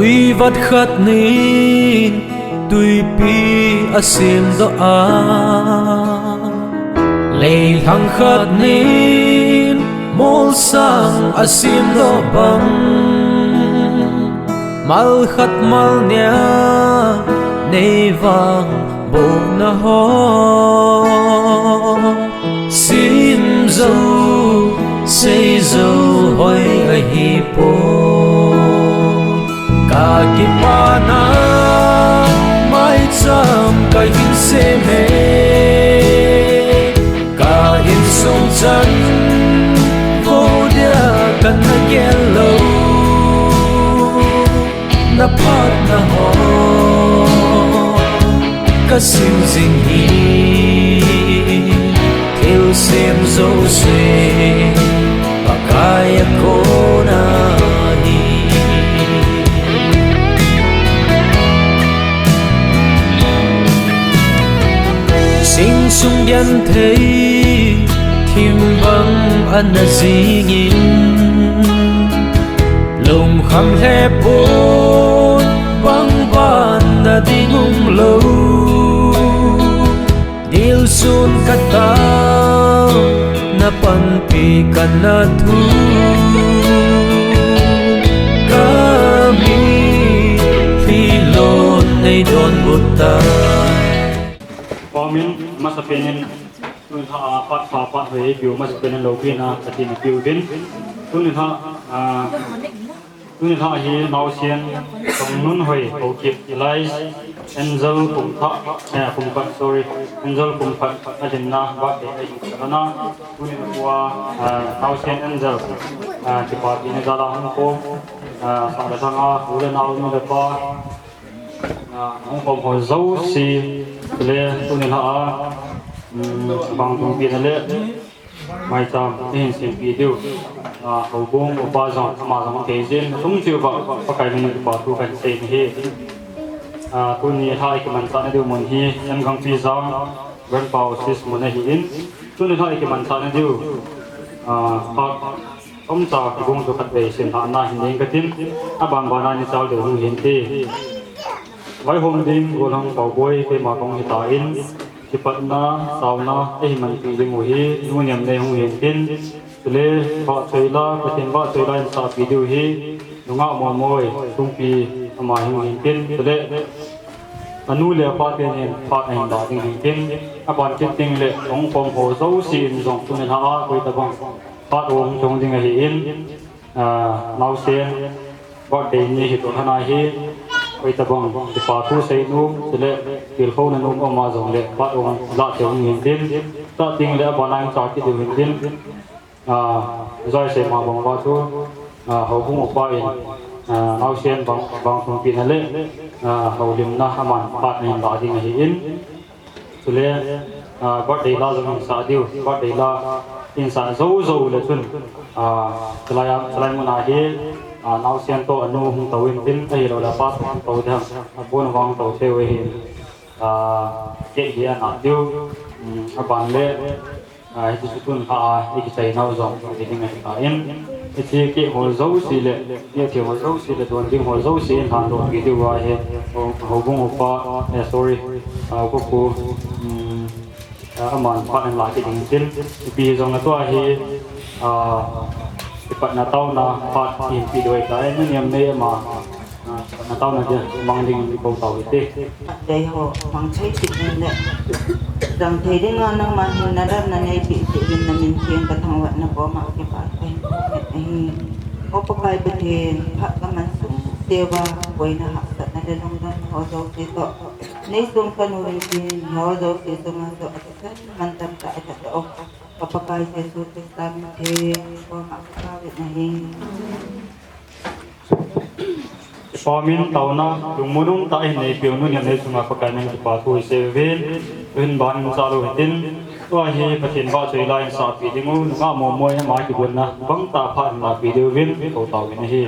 tui vắt khát nín tui pi asim do a lei hang khát nín mol sang asim do bang mal khát mal nia nei vang bo na ho sim zo say zo hoi a hi po ka ki pa na mai cham ka hin se me ka hin song chan vô dia kan na yello na pat na ho ka sim jing hi til sim zo se pakaya ko na hi sing sung yan thấy thim vắng ăn na zingin lùng khăm he bốn vắng van na dingung lâu dil sun kata na panpi ka na thu kami filon ay don butai Pamin masapenin tun ha pat pa pat he biu masapenin lokin na satin biu din tun ha hi nau sian tong nun hoi ho kip ilai angel kum tha kum pat sorry angel kum pat ajin na ba de ai na tun wa nau sian angel ti pa ni dala han ko sang da sang a ule nau ni da pa ông còn hồi dấu xì lệ tôi nên họ bằng thông tin lệ mai tam nên xem video hậu bông của ba dòng mà dòng thế trên không chịu vào các cái mình bảo thu cảnh xem hi tôi nên hai cái mình chọn điều muốn hi em không phi giáo vẫn bảo sis muốn này in tôi nên hai cái mình chọn điều ông cha cái bông cho khách về xem họ na hình cái tin bằng bằng này sao để hùng hiện thế vài hôm đêm cô long bảo bôi cái mà con hiện tại in thì bận na sao na cái mình tự đi ngồi hi luôn nhầm này không hiện tin để họ chơi la cái tiền họ chơi la in sao video hi đúng ngạo mòn môi tung pi mà không hiện tin để anu le pa tiền này pa anh đã hiện tin các bạn kết tinh lệ ông phong hồ dấu xin dòng tuần hạ quay tập bằng pa ông trong tiếng này in nấu sen gọi tiền như hiện tại này hi quay tập bằng thì phá thu xây nung thì lệ tiền khâu là nung ông mà dùng lệ bắt ông lạ thì ông nhìn tin ta tin lệ bọn anh cho cái điều nhìn tin rồi sẽ mà bằng vào thu hậu cũng một bài nấu sen bằng thông tin lệ hậu điểm na ham ăn bạn nên bảo thì ngày in thì lệ bắt đây là dùng xã điều bắt đây là in sản dấu dầu là chuẩn lại một ngày nấu sen to anu hung tàu in tin đây là phát tàu thang bốn vòng tàu xe về cái gì anh tiêu bạn lệ cái chuyện cái chạy nấu giống thì những ngày in thì cái hồ dấu xí lệ cái thiếu hồ dấu xí lệ tuần tiếng hồ dấu xí hàng đồ cái điều gọi là hồ bung hồ pa sorry cô cô mà phát anh lại cái tiếng tin vì giống là tôi thì bạn là tao là phát hiện thì đôi cái nó niềm mê mà là tao là gì mang đình cầu tàu thế đây họ mang thấy thịt này rằng thấy đến ngon năng mà hiện là đất này bị thịt là mình khiêng cả thằng vật nó có mặc cái phải có cái bên thì phát cái mình xuống tiêu vào quay nó học tận này trong đó họ dấu thì to nếu xuống cái nồi thì họ dấu thì xuống nó dấu mình tập tại thật ok apakah Yesus Kristus mati pemaksa ini Pamin tau na yung munong tayo na ipiyuno niya na yung apakah ng ipatuloy sa event rin ba ng salo itin tuahi patin ba sa ilayin sa video mo nga mo mo yung makikibun na bang tapan na video event ito tawin na hi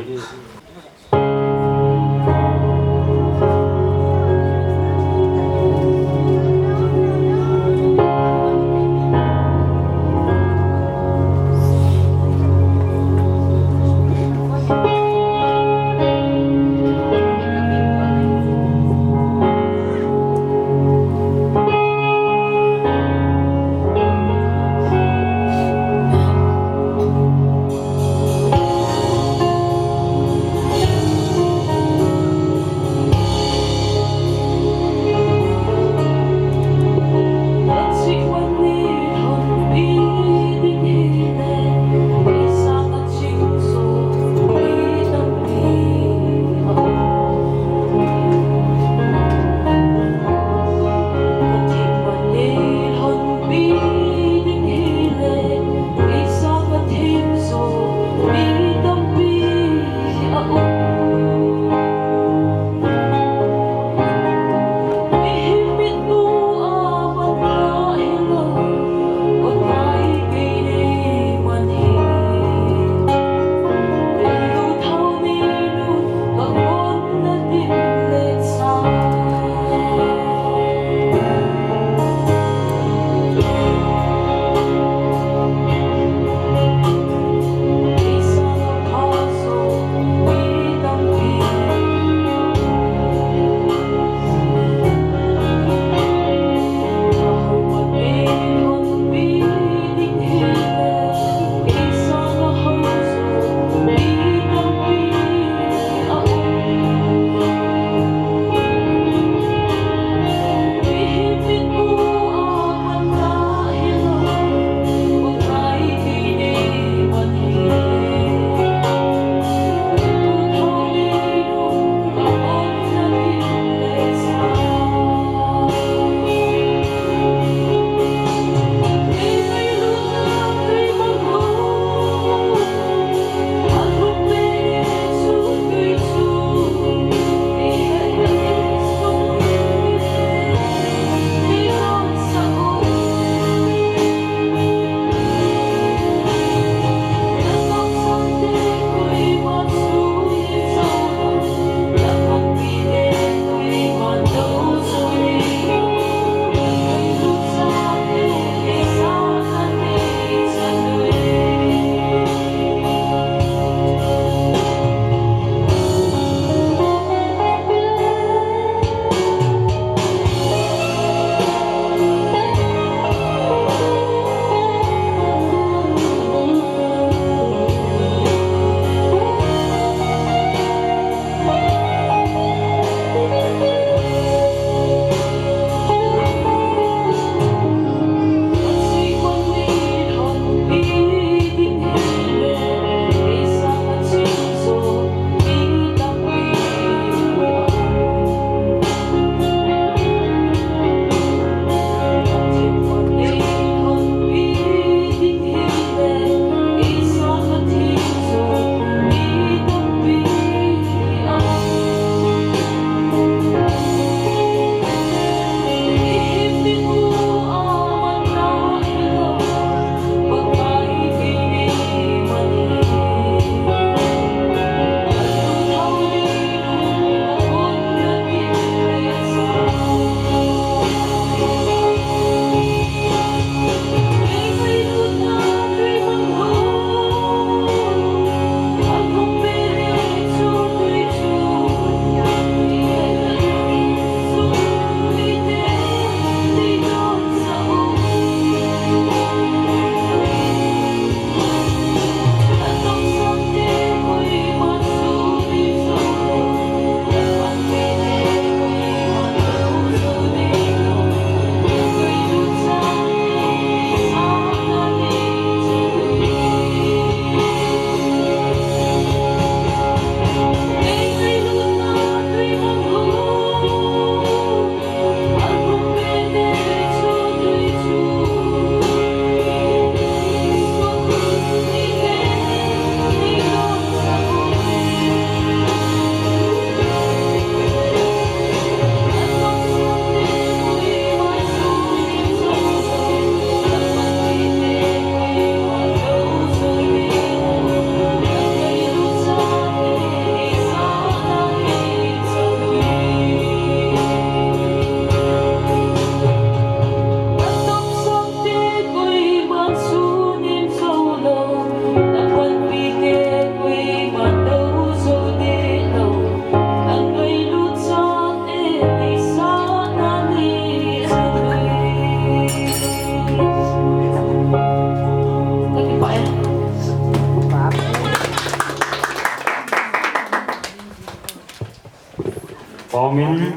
Paumin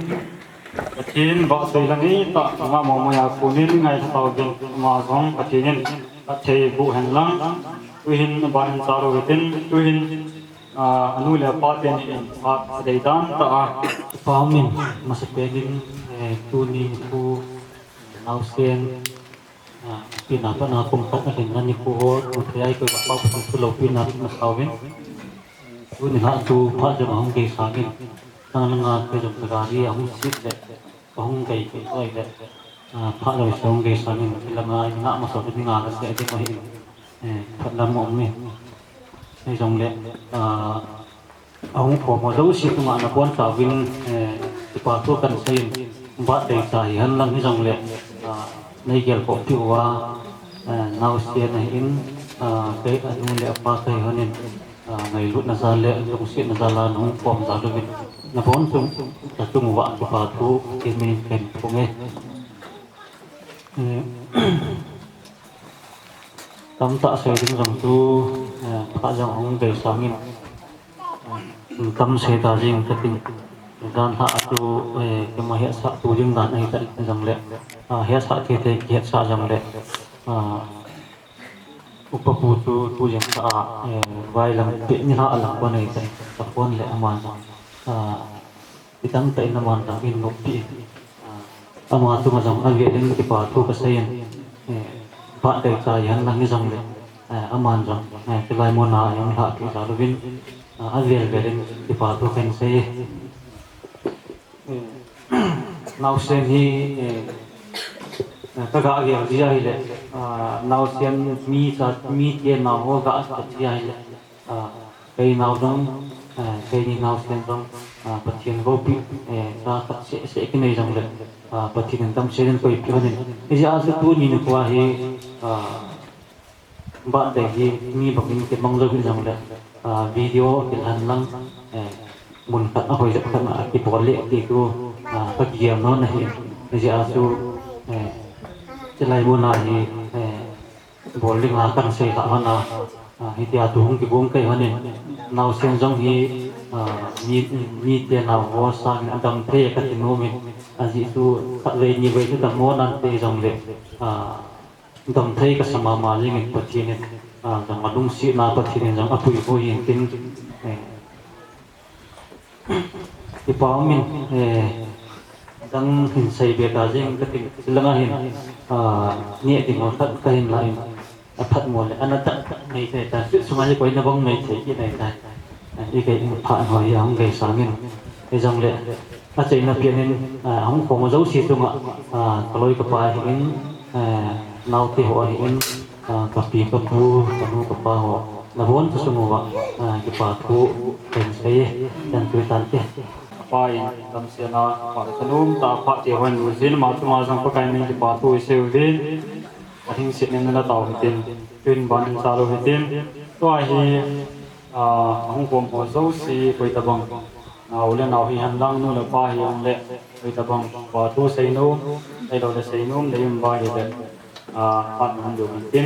Katin vợ xây là ní tạ ngã mồ mồ nhà phụ nín ngày tàu kinh mà giống Katinin thầy vụ hành lăng tôi hình ban sa rồi tin tôi hình anu là phát tiền phát đầy đan tạ Paumin masipelin tuni ku nausen pinapa na kumpat na dengan ni ku ho triai ko ba pa ko lo pinap masawin tuni ha tu pha jam hong ke sagin nang nga ke jam sagari hong sit le hong ke ke oi le pha lo song ke sagin lama nga masawin nga ka se te ko hi phat lam mo me ai jong le ông có một dấu xịt mà nó quan trọng viên thì qua thuốc cần xây bắt đầy tài hơn lắm cái dòng lệ này kiểu cổ phiếu nào tiền này in cái anh lệ qua thời hơn nên ngày lúc nó ra lệ trong xịt nó ra là nó không ra được nó vốn chung là chung vạn của qua thuốc thì mình cần cũng nghe tấm tạ xây đứng dòng tu cả dòng ông về sáng nghìn tâm se ta jing tatin dan ha tu ke ma he sa tu jing dan ai ta jang le he sa ke te ke sa jang le upapu tu jang sa vai lam pe ni ha alang ko nei ta ta pon le aman itang ta in aman ta in no pi ama tu ma jang al ge den ki pa tu ka sayen ba dei sa yan lang ni jang le aman jang ke lai mo na yang ha ki sa vin Avial galing ipado kan say nausen hi taga agial dia hile nausen mi sa mi tie na ho ga sa dia hile kai nau dong kai ni nausen dong patien go pi sa kat se ki nei jong le patien tam se den koi pi hanin ni ja su tu ni ko hi ba de hi mi bakin ke mong lo bi jong le video kilan lang mun kat ahoy sa kan ki pole ti ko pagiam no nahi ni asu chelai mo na hi bowling la kan sei ka hana hi tia tu hung ki bong kai hanin naw sen jong hi mi te na ho sang adam the ka ti no mi aji tu ka le ni ve ta mo nan te jong le dam thei ka sama ma jing pathin jang adung si na pathin jang apui ho yin tin ipamin dang hin sei be ta jing ka tin langa hin ni ti mo tat ka hin lai phat mo le anata nei te ta suma ji koi na bong nei thei ki nei ta i ke pha hoi ang ge sangin e jong le a chei na pianin hong ko mo zo si tu ma kaloi ka pa hin nau ti ho hin ka pi ka pu ka nu ka pa ho na bon tu sumo wa ki pa thu pen sei dan tu tan te pai tam se na pa sanum ta pa te hon zin ma tu ma jang pa kai min ki pa tu se vin athing se nen na taw tin twin ban sa lo tin to hi hong kom ho zo si koi ta bang nào lên nào thì hành lang nu là ba hi ông lệ koi ta bang pa tu sei no ai lo le sei num le yum ba hi de phát hong do tin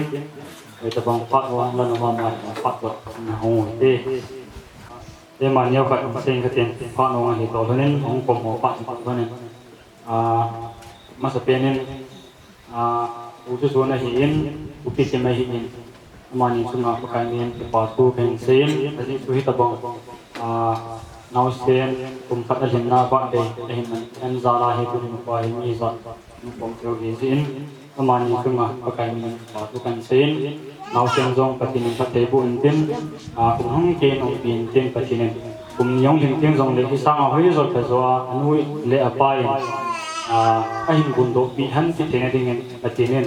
koi ta bang phát wang lan ma ma phát wa na ho te mà nhiều vậy sinh cái tiền phát nó thì tổ nên không có một bạn phát nên mà sẽ bên nên u chú số này hiện u phi xem này hiện mà nhìn chung là cái này thì phát tu bên xem cái gì chú hít tập bong nào xem cùng phát lên na bạn đây hiện anh ra là hiện cũng phải mi ra cũng theo cái gì mà nhìn chung là cái này phát tu bên xem nào xem giống cái tin phát tế bộ tin cũng không kén ông tin tin cái tin cũng giống hình tiếng giống để sang ở hơi rồi phải rồi nuôi lệ apai anh cũng độ bị hắn thì thế này thì cái tin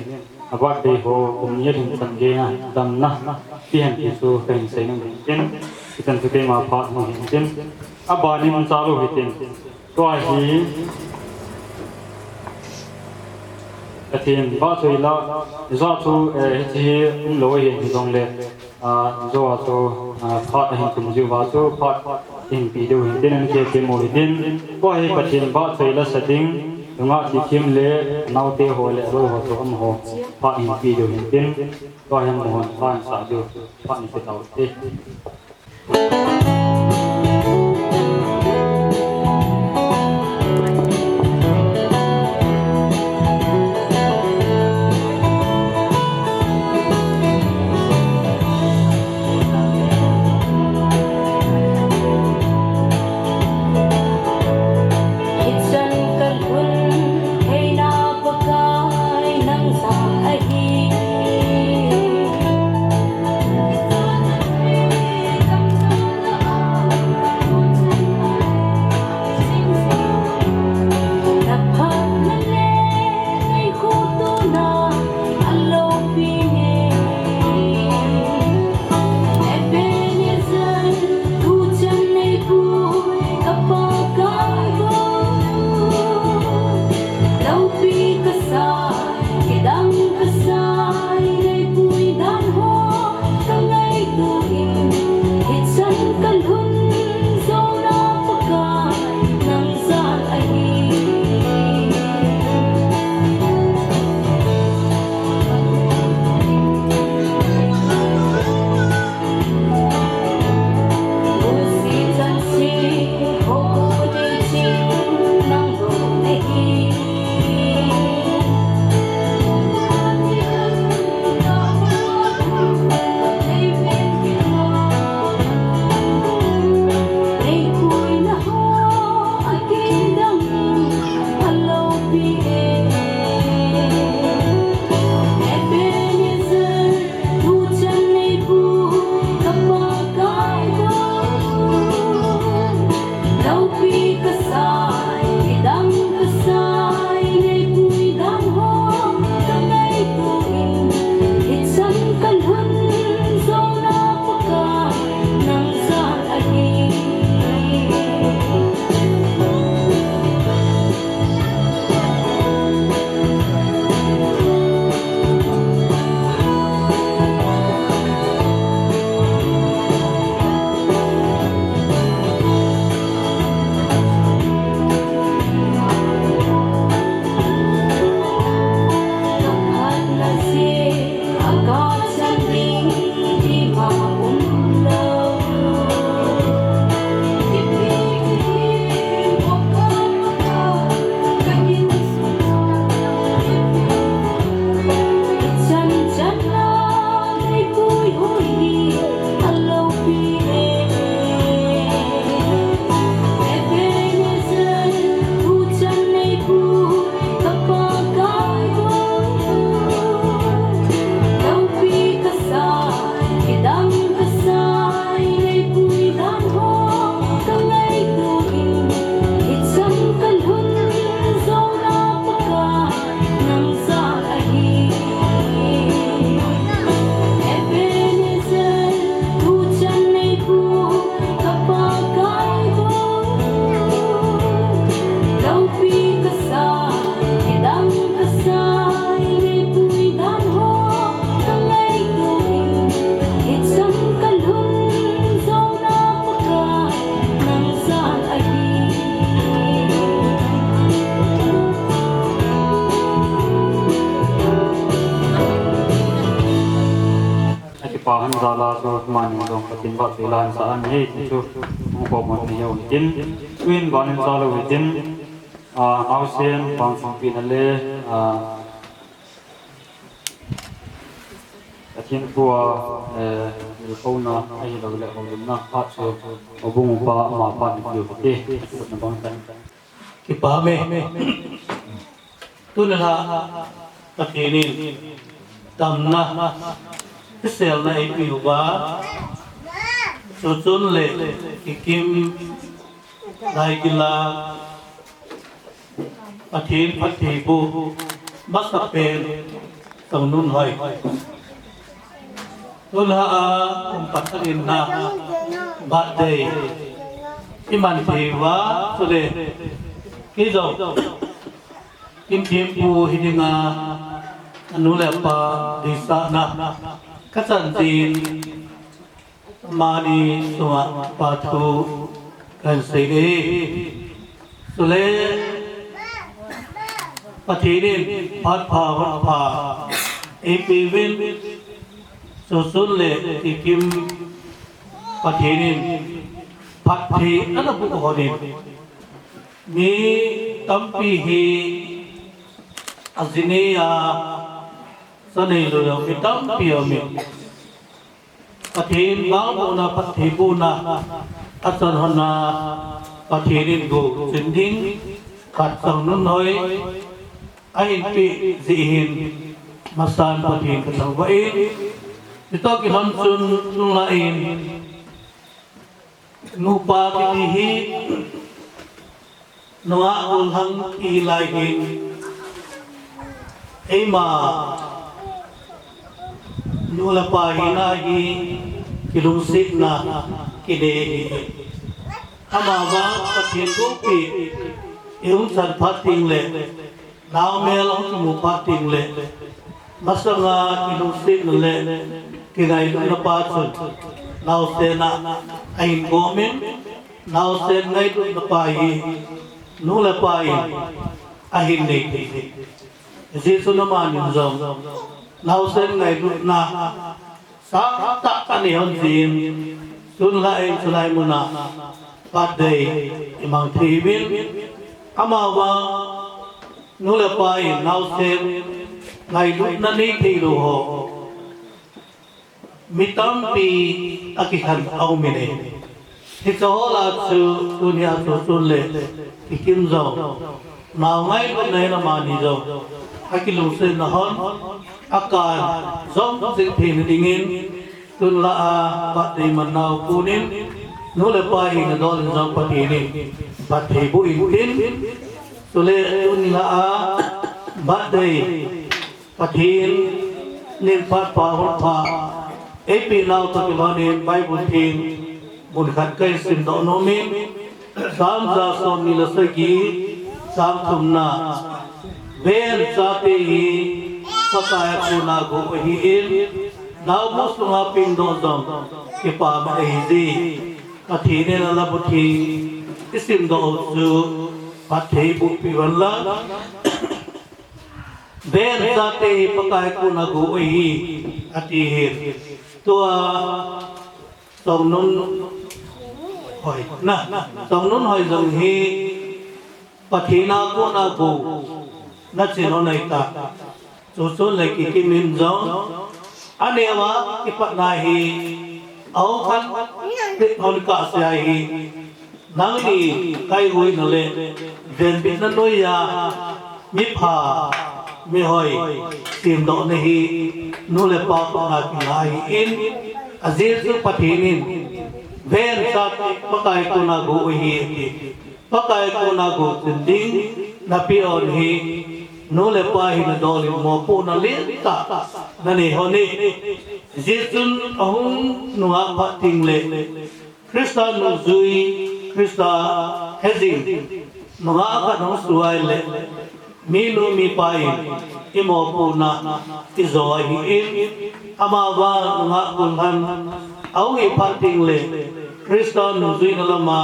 bắt đây họ cũng nhớ đến phần gì ha tâm na tiền thì số cái xây nên tin thì cần phải mà phát mà tin ba ni mình sao rồi tin tôi thì cái tiền ba tuổi là do tu thì lỗi hiện giống lệ do tu phát hình cũng dư vào tu phát hình bị điều hình tên kia tên mồi tên có hay phát hiện ba tuổi là sát định đúng không chỉ kiếm lệ nấu tê hồ lệ rồi hồ tu âm hồ phát hình bị điều hình tên có hay mồi phát sát điều phát hình phải tàu tê ni dong katin ba pilan sa an hi chu mo ko mo ni yo tin win ban in salo tin ausen pang pang pinale atin tua ilkauna ai lo le ho na pa so obung pa ma pa ni yo te na bang tan Kipame tunala patinin tamna sel na ipiwa sutun le ikim dai kila patin patibu masapen tangnun hoy tunala umpatarin na badai iman dewa sule kido kim pu hidinga anu lepa desa na kasantin mani suwa patu kan sini sule patinin pat pa ipivin susun le ikim patinin pati ana bu hodin ni tampi hi aziniya sanay lo yung tampi ami patin bago na patibo na asan hona patinin go sinding katsang nunoy ayin pi zihin masan patin katang bain ito kinonsun nung lain nupa kinihi nunga ulhang ilahin ema nula pahinahi kilungsik na kinehi amawa patin kupi yung san pating le naumel ang sumu pating le masanga kilungsik le kinay na patsun nausena ayin gomen nausen ngay na pahi nula pahi ahin ne Yesu naman yung zong nausen ngay na sa takaniyon din sunlain sulay mo na paday imang tribin amawa nula pahi nausen ngay na ni tiruho mitampi akihan aumine ito holat su dunia susunle ikim zong maungay pa na naman ni zong akilusin na hon akan zong singpin dingin tunla pati manaw kunin nula pahi na dolin zong patinin pati buintin tuli tunla baday patin nilpat pahul pa epinaw to kilonin Bible tin bunkan kay sindo nomin sam sa son nilasagi sam tumna ben sate hi sakaya kuna go hiin daw mo sunga pindo dom ipama hizi atine na labuti isindo su pathe bu piwala ben sate pakay kuna go hi atihir tua song nun hỏi na song nun hỏi rằng hi pathina ko na go na chino nai ta so lai ki min zo anewa ipat na hi au kan hon ka sia hi nang ni kai hoi na le den bin na noi ya mi pha mi hoi tim do ne hi nu le pa pa na ki lai in azir su pathinin ven sa pakai ko na go hi pakai ko na go ding na pi on hi nu le pa hi na dol mo po na le ta na ni honi jitun ahun nu a pating le krista nu zui krista hezing nu a ka no suai le minu mi pai imo puna izoi in amawa nga kunhan au hi pating le kriston zui nalama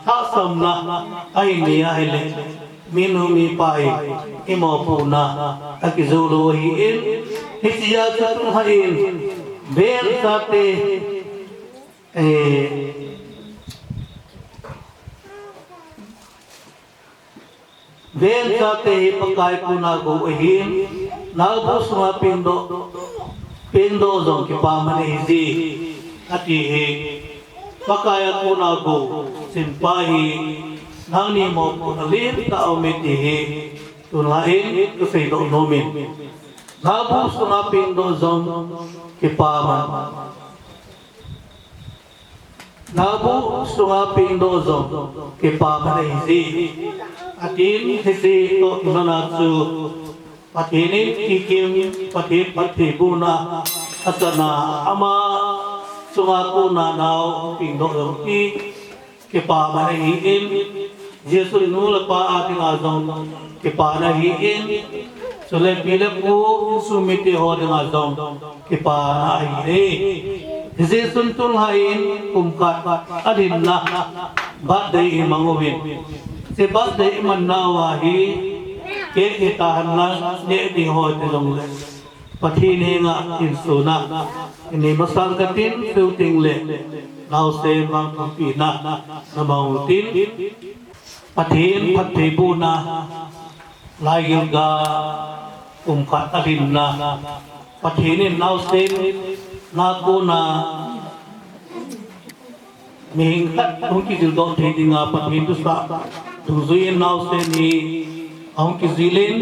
tha samna ai ni ai le minu mi pai imo puna akizulu hi in hisiya satun hain ber sate Ven sa te pakai punago ehin nalbus ma pindo zong ki pamani hizi ati he pakai punago simpahi nani mo punalir ta omiti he tunlain kasi do nomin nalbus ma pindo zong ki paman nalbus ma pindo zong ki pamani hizi Atin hisi to nanatsu patinin kikim patin patibuna asana ama sungaku nanau pindo yongki kipamanahiin Yesus nul pa ating azong kipanahiin sule pilepu sumiti ho ng azong kipanahiin hisi suntun hain kumkat adin na baday imanguwin sebab dari menawahi ke kita na di hotelong le patini nga insuna ini masang katin shooting le now se mang pina na mautin patin patibuna layu ga umkat adin na patini now se nakuna mingkat mungkin dildo di ngapat hindu sa tuzuin now se ni ang kizilin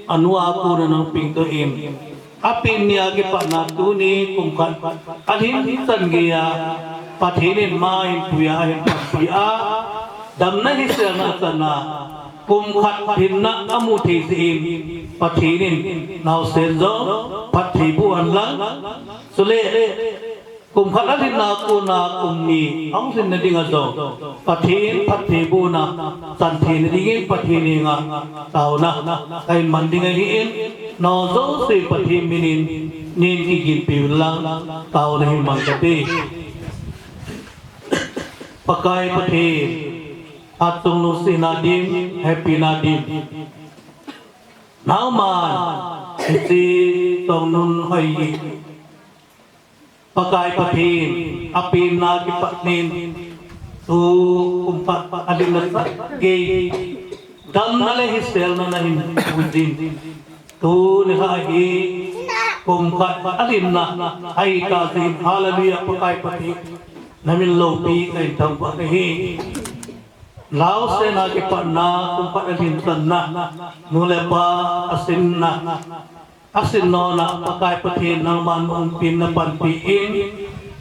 anu aku ng pintuin apin niya gipanatu ni kumkat alhin sangiya patinin main puyahin papiya damna hisya sana kumkat hinna amutisin patinin now senzo patibuan lang sule kumkat alhin aku na kumni ang sinading azo patin patibu na santin dingin patini nga tao na kay mandingahin no zo si patin minin nin igin pilang tao na himang kati pakai patin atong lusi nadim happy nadim nauman isi tong nun hayi pakai patin apin na kipatnin tu kumpat alin na gay dam na lehisel na nahin udin tu nihahi kumpat alin na ay kasin halaluya pakai patin namin lopi kay tampa nahi lao se na kipat na kumpat alin na nule pa asin na asin no na pakai patin ng manong pinapanpiin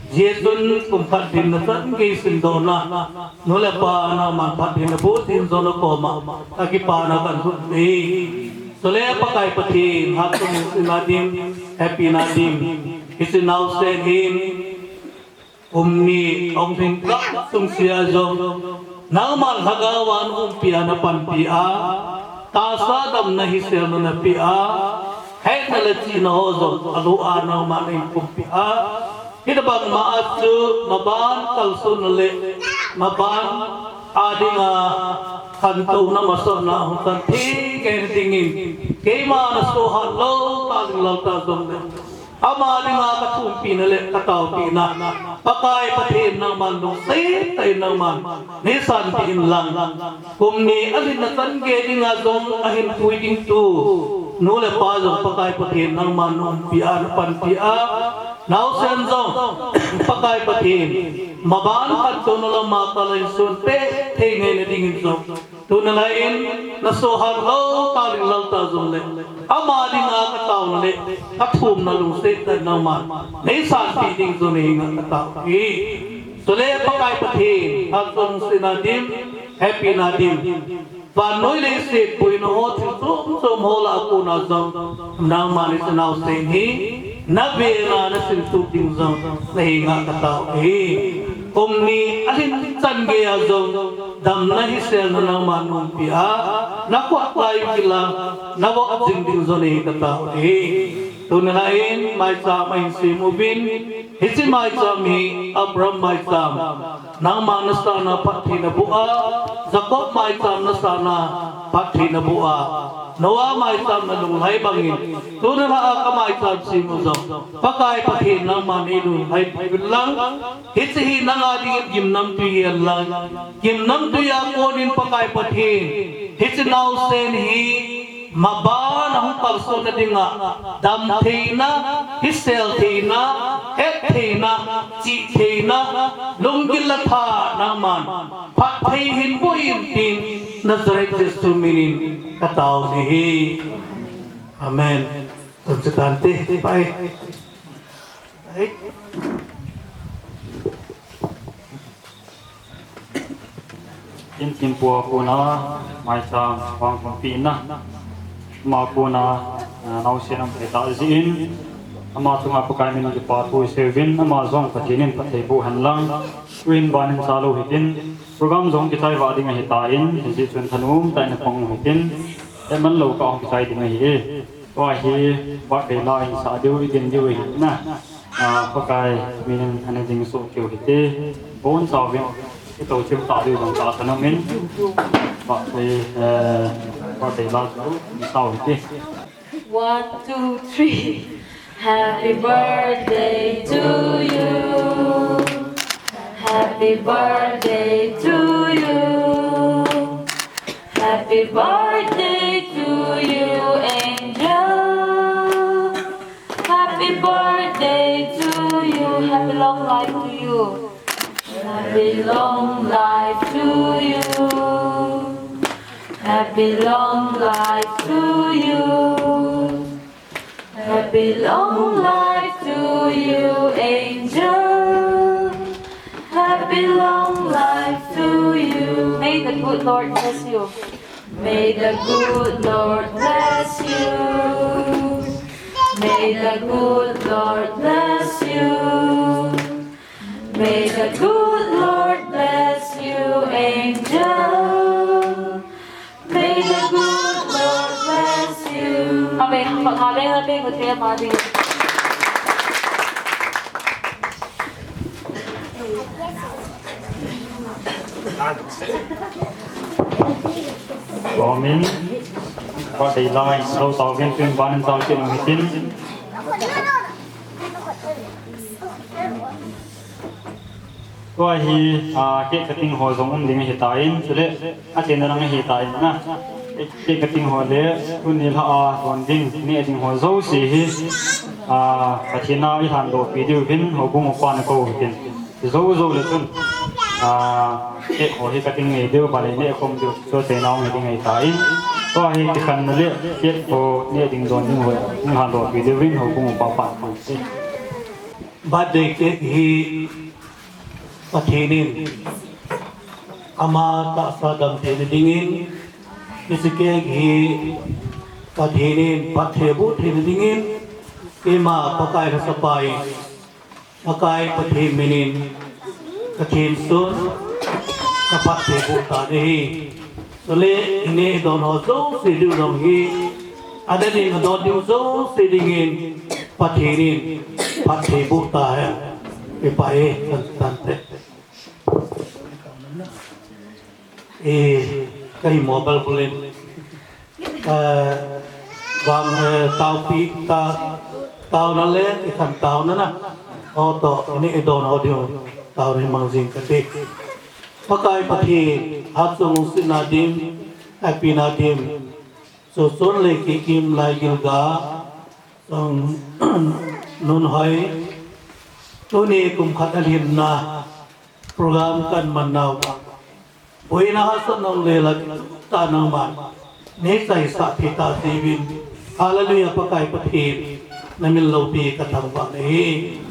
Yesun kumpat din na san kay sindona nula pa na manpat din na butin zona koma akipa na kan hudi sole pakai patin hatong sinadim happy nadim isinaw sehin umni ong tingkak sung siya zong naman hagawan umpia na panpia tasadam na hisya na pia Hai nalati na hozong alua na maning kumpia Kita bang maatsu maban kalsun nale maban ading kanto na masok na hutan ti kay tingin kay mana sohan lo taling lalta zong ama ading katumpi nale katawpi na pakai patin ng mandong tay naman nisan tin lang kumni alin na tangge ding azong ahin puiting tu nule pa zong pakai patin ng manong pian panpia Now senzong pakai patin maban kanto na lang matalay sunpe tingay na dingin zong tunalain na sohan lo taling lalta zong le ama di nga kataw na le katum na lungsit na naman naisan piting zong na kataw sule pakai patin atong sinadim happy nadim Panoy lisip po inuhot sum hola ako na zong nang manis na usenhi nabira na sintuting zong nahinga katao Umni alin sangge zong dam na hisel na nang manumpia nakuha tayo kila nawak zingding zong nahinga katao Tunalain may samay simubin hisi may sami Abram may sam nang manasana pati na bua Jacob may sam na sana pati na bua Noa mai sam na lung hai bangin tu na la ka mai sam si mu zo pakai pathin nang man i lung hai bilang hit hi nang adi gim nam tu hi lang gim nam tu ya konin pakai pathin hit now sen hi maban hung parso na dinga dam theina hisel theina et theina chi theina lungil la tha na man phat thei hin bo in tin Nazareth Jesu minin katao ni amen konsekante bye in timpua puna mai sang wang pin na ma puna nau senam peta zin ama tunga pakai min ki pa tu sevin ama zong patinin pathei bu hanlang win ban salo hitin program zong ki thai wa ding hi ta in ji chun thanum tai na pong hitin e man lo ka ki thai ding hi wa hi ba ke la in sa deu idin deu hi na pakai min ane ding so kyu hite bon sa vin ki to chim ta deu dong ta thanam min ba ke la so hite 1, 2, 3. Happy birthday to you. Happy birthday to you. Happy birthday to you, Angel. Happy birthday to you. Happy long life to you. Happy long life to you. Happy long life to you. Happy long life to you, Angel. Happy long life to you. May the good Lord bless you. May the good Lord bless you. May the good Lord bless you. May the good Lord bless you, Angel. May the good Lord bless you. Amen. Amen. Amen. Amen. Amen. Có thể lại sau tàu viên tuyên ban sau chuyện người tin có hi cái tình hồ giống đình hiện tại cho nên trên đó hiện tại na cái tình hồ đấy kun ni là còn đình ni tình hồ dấu gì cái chuyện nào ít hàng đồ video vin hồ cũng một quan câu hiện dấu dấu là chun cái hồ hi cái tình này đều bảo này không được cho thế nào người hiện tại có hi cái phần này cái hồ ni tình đồn những hồ những hàng đồ video vin hồ cũng một bảo bản birthday cake hi pathinin ama ta sadam te dingin isike hi pathinin pathebu te dingin ema pakai rasapai pakai pathiminin kathin sun kapathebu ta hi sole ine don ho zo sidu dong hi adani don diu zo sidingin pathinin pathebu ta hai Pipae constante cái mobile phone vàng tàu pi tàu nó lên cái thằng tàu nó nè ô tô ini đồn audio tàu này mang zing cái pakai pati hạt sung sin nadim happy nadim so son le ki kim lai gilga song nun hoi Tuni kum khatalhin na program kan manaw boy na hasan ng lelag tanang man nesay sa pita sibin hallelujah pakai pathin namin lawti katang ba ni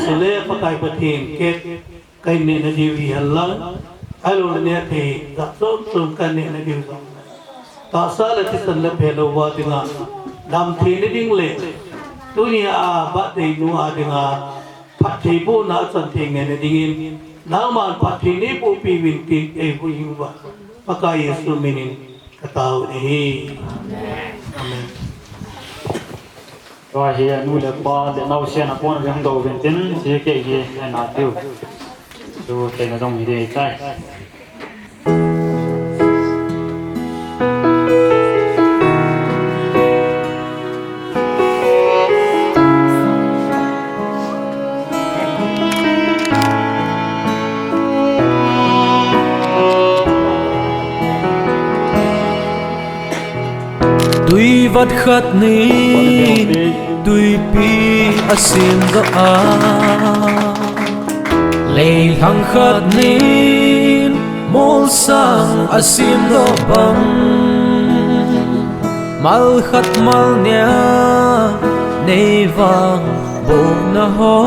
sule pakai pathin ket kay ne na diwi halang alo ne the da som kan ne na diwi ta sa la tisan la phelo wa dinga dam thi ni ding le tunia ba te nu a dinga Pati po na san tingin na dingin naman pati ni po piwintig ay po yung ba pakaya suminin katao ni Amen. Rồi thì nu là ba để nấu xe là con cái đầu bên trên thì cái gì là tiêu rồi cái là dòng gì để chạy vật khát nín tuy pi asim do a lệ hằng khát nín mol sang asim do bang mal khát mal nia nei vang bo na ho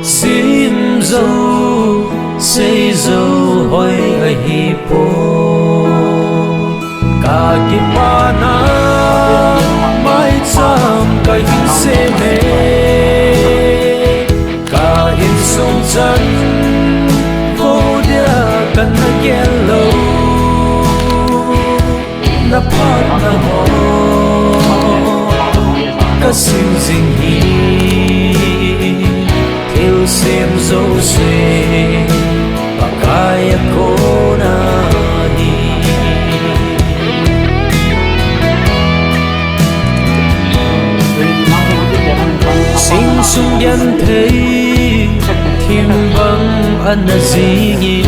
sim zo say zo hoi a hi po cả kim ba na mai cham ka hin se me cả in sông chân vô dia kan na yellow na pa na ho ka sim jing hi theo xem zo se pakaya ko na sinh sung yan thấy thiên vắng ăn gì nhìn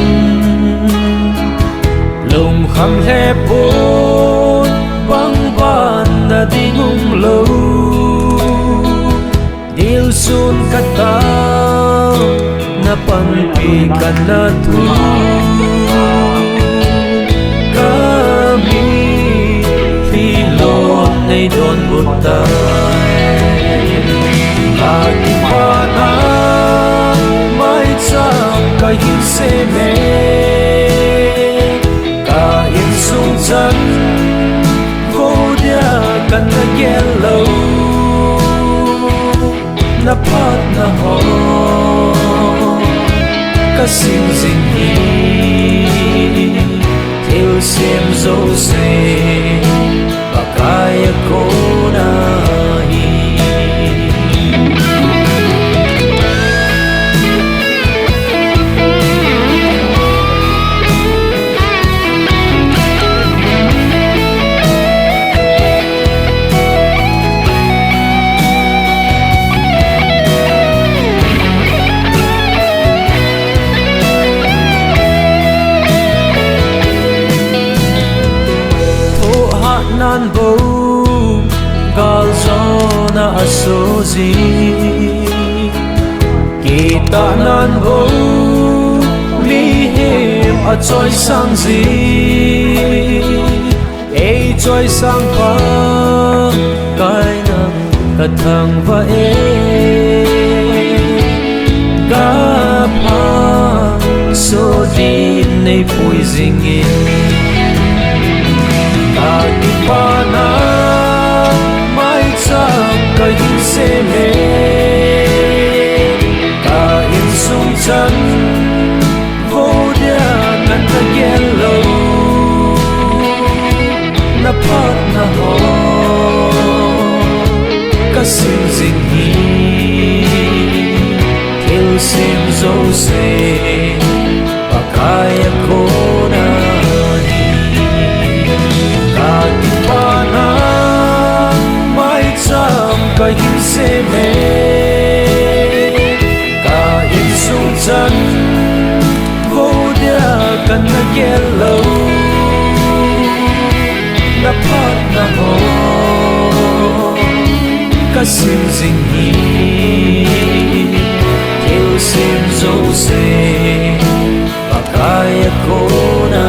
lồng khăm hẹp bốn băng ban na đi ngung lâu điều sun kata na panpi ka na tu kami filon nay don butay Lagi mana mai cham ka hin se me ka in sung chân vô dia kan na yellow na pat na ho ka sim jing hi theo xem zo se pakaya ko na nan bo gal zona asozi kita nan bo mi hem a choi sang zi e choi sang pa kai nang ka thang va e ga pa so din nei pui zing Lagi mana mai cham ka hin se me ka in sung chân vô dia kan na yellow na pat na ho ka sim jing hi theo sim zo se pakaya ko na ka hin se me ka in sung chân vô dia kan na yellow na pat na ho ka sim jing hi theo sim zo se pakaya ko na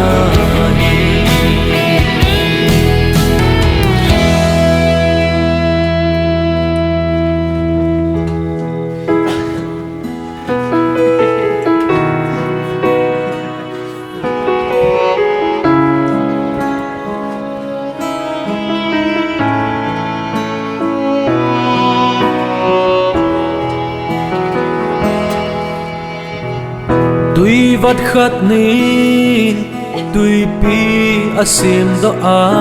tuy vật khát nín tuy pi asim do a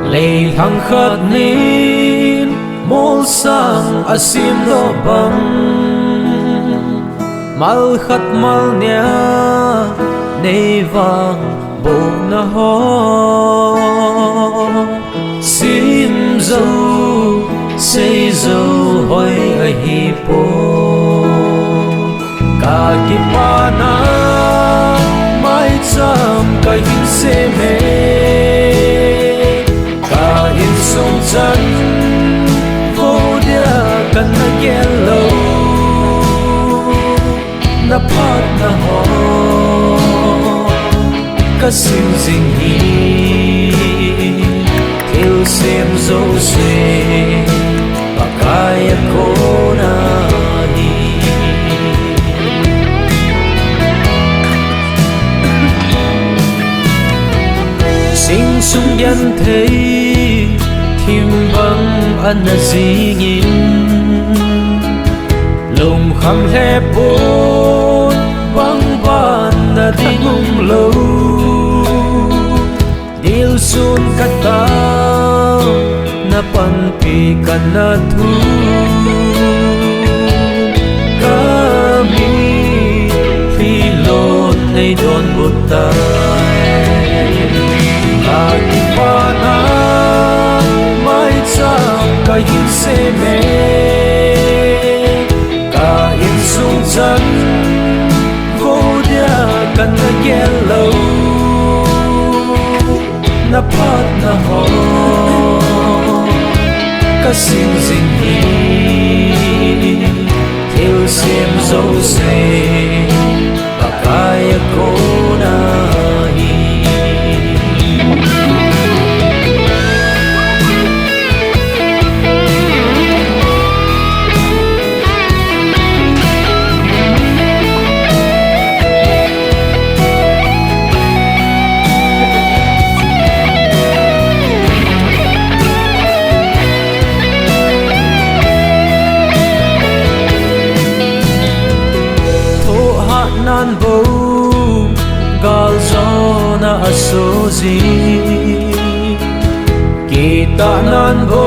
lệ hằng khát nín mol sang asim do bang mal khát mal nia nei vang bo na ho sim zo say zo hoi a hi po cả kim ba na mai cham ka hin se me chân vô dia kan na gelo na pat na ho ka sim jing hi theo xem dấu xe pakaya ko na hi sing sung yan thấy thim băng ăn na zingin lồng khăm he bốn băng ban na dingung lâu điều sun kata na panpi ka na thu kami filon ay don butay kakipana may chang kayin se me kain sung chan vô dia kan na yellow na pat na ho ka sim jing hi theo xem dấu xe pakaya ko na hi nan bo gal zona asozi kita nan bo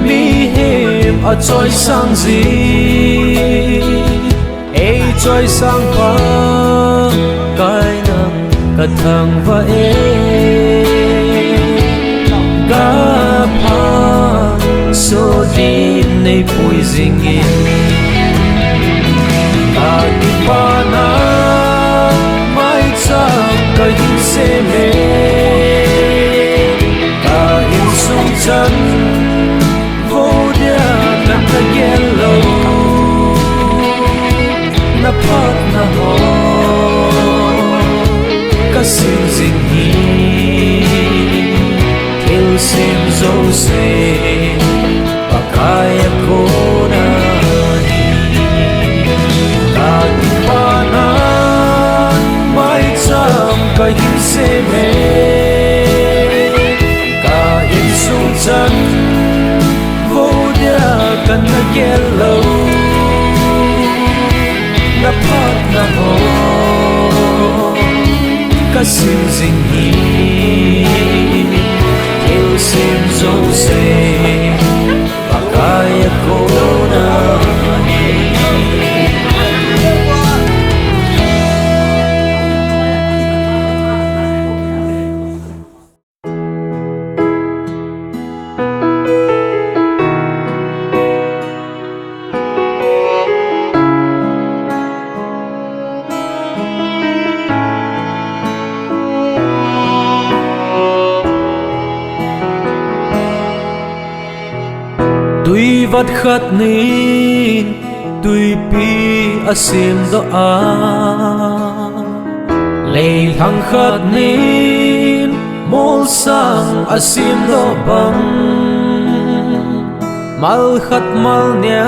mi hem a choi sang zi e choi sang pa kai nang ka thang va e ga pa so din nei pui zingin Akipana may chang kayin se me kain sung chan vô dia kan na yellow na pat na ho ka sim jing hi theo xem dấu se pakaya ko na kayin se me kain sung chan vô dia kan na yellow na pat na ho ka sim jing hi theo xem dấu se pakaya ko na tuy vắt khát nín tuy pi asim do a lei thang khát nín mol sang asim do bang mal khát mal nya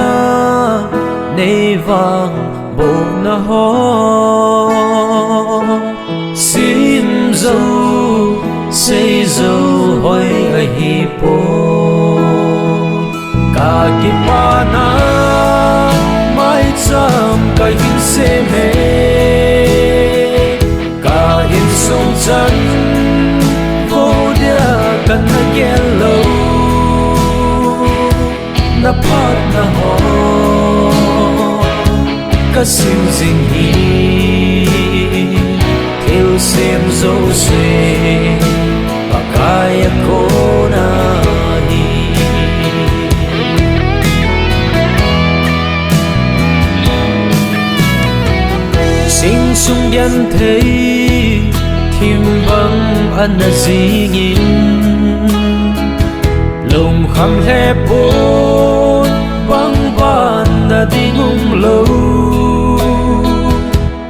nei vang bo na ho sim zo sei zo hoi a hi po Akipana may cham kayin se me kain sung chan vô dia kan na yellow na pat na ho ka sim jing hi theo xem dấu se pakaya ko na sing sung yan thấy thim băng ăn na zingin khăm lẽ bốn băng ban na dingum lâu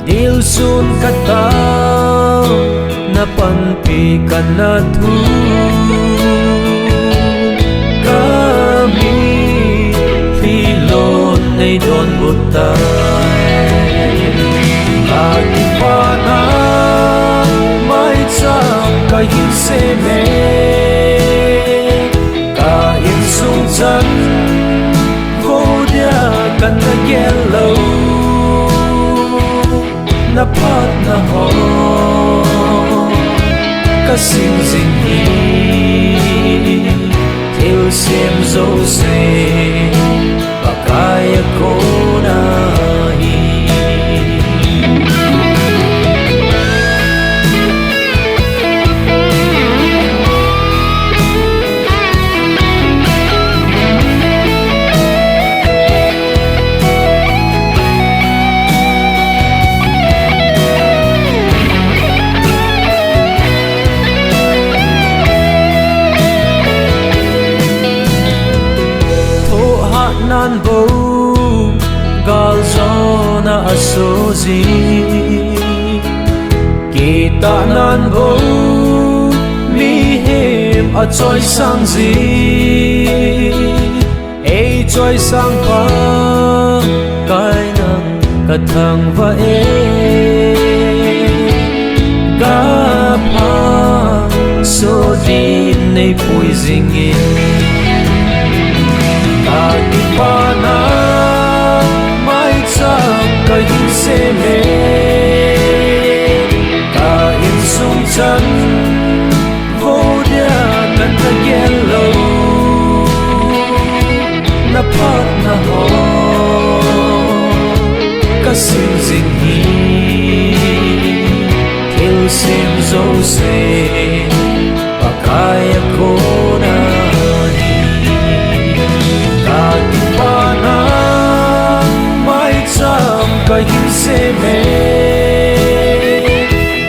dil sun katao na panpi kana thu kami filon nay don butay katipana may chang kahin seme kain sung chan vô dia kan na yellow na pat na ho ka sing sing hi theo xem dấu se bakaya ko na hi nan bo gal zona asozi kita nan bo mi hem a choi sang zi e choi sang pa kai nang ka thang va e ga pa so din nei pui zing in Katipana may chang kahin seme kain sung chan vô dia kan na yellow na pat na ho ka sing sing hi theo xem dấu se bakaya ko na Katipana may chang kahin seme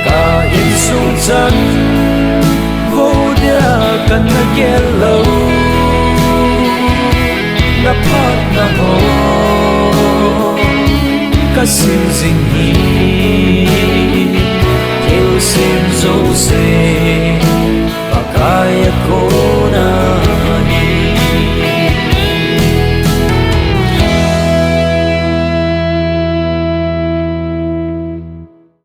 kain sung chan vô dia kan na yellow na pat na ho ka sing sing hi theo xem dấu se